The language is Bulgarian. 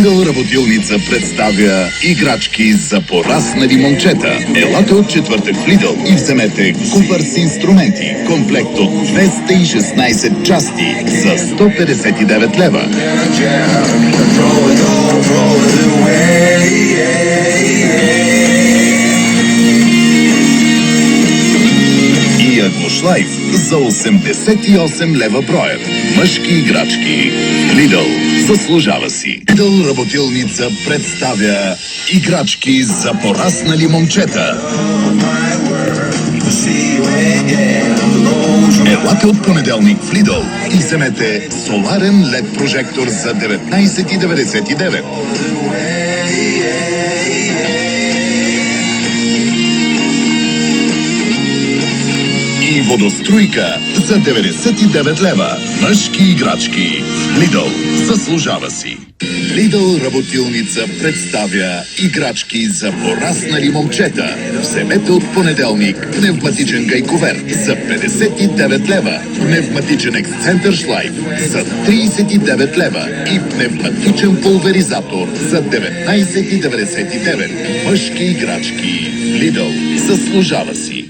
Lidl работилница представя играчки за пораснали момчета. Елате от четвъртък в Lidl и вземете купър с инструменти. Комплект от 216 части за 159 лева. И Агошлайф за 88 лева броят. Мъжки играчки. Lidl заслужава си. Lidl работилница представя играчки за пораснали момчета. Елате от понеделник в Lidl и вземете соларен LED прожектор за 19,99. И водоструйка за 99 лева. Мъжки играчки. Lidl заслужава си. Lidl работилница представя играчки за пораснали момчета. Вземете от понеделник пневматичен гайковер за 59 лева, пневматичен ексцентър шлайф за 39 лева и пневматичен пулверизатор за 19,99. Мъжки играчки. Lidl заслужава си.